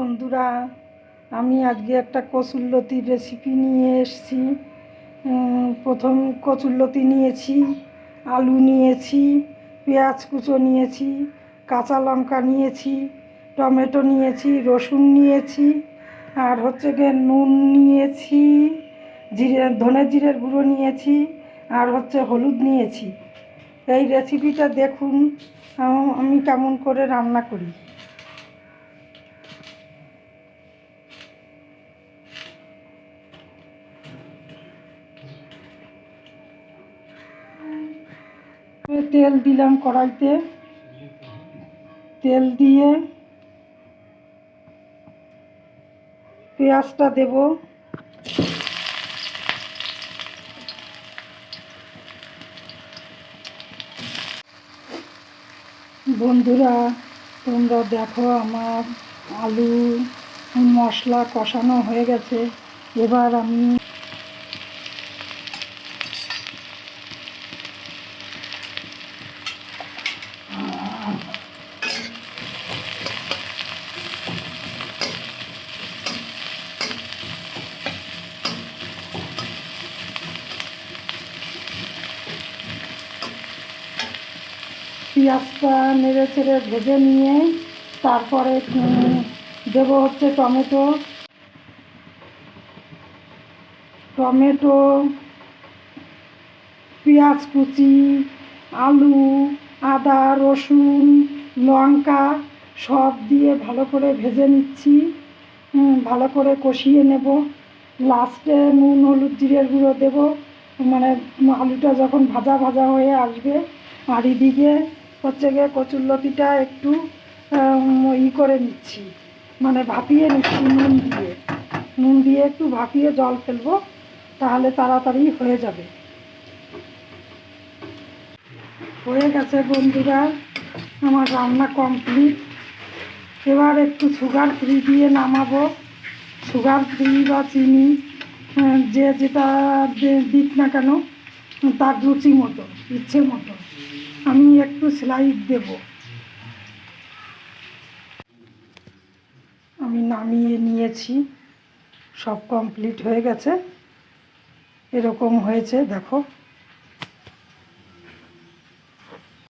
বন্ধুরা, আমি আজকে একটা কচুরলতির রেসিপি নিয়ে এসেছি। প্রথম কচুরলতি নিয়েছি, আলু নিয়েছি, পেঁয়াজ কুচো নিয়েছি, কাঁচা লঙ্কা নিয়েছি, টমেটো নিয়েছি, রসুন নিয়েছি, আর হচ্ছে গিয়ে নুন নিয়েছি, ধনে জিরের গুঁড়ো নিয়েছি, আর হচ্ছে হলুদ নিয়েছি। এই রেসিপিটা দেখুন আমি কেমন করে রান্না করি। তেল দিলাম কড়াইতে, তেল দিয়ে পেঁয়াজটা দেব। বন্ধুরা, তোমরা দেখো আমার আলু মশলা কষানো হয়ে গেছে। এবার আমি পেঁয়াজটা নেড়ে চেড়ে ভেজে নিয়ে তারপরে দেবো হচ্ছে টমেটো, পেঁয়াজ কুচি, আলু, আদা, রসুন, লঙ্কা সব দিয়ে ভালো করে ভেজে নিচ্ছি। ভালো করে কষিয়ে নেব। লাস্টে নুন, হলুদ, জিরের গুঁড়ো দেবো, মানে আলুটা যখন ভাজা ভাজা হয়ে আসবে। আর এদিকে হচ্ছে গিয়ে কচুরলতিটা একটু করে নিচ্ছি, মানে ভাপিয়ে নিচ্ছি নুন দিয়ে একটু ভাপিয়ে জল ফেলবো, তাহলে তাড়াতাড়ি হয়ে যাবে। হয়ে গেছে বন্ধুরা, আমার রান্না কমপ্লিট। এবার একটু সুগার ফ্রি দিয়ে নামাবো। সুগার ফ্রি বা চিনি যে যেটা দিক না কেন তার রুচি মতো, ইচ্ছে মতো। আমি একটু স্লাইড দেব। আমি নামিয়ে নিয়েছি, সব কমপ্লিট হয়ে গেছে। এরকম হয়েছে দেখো।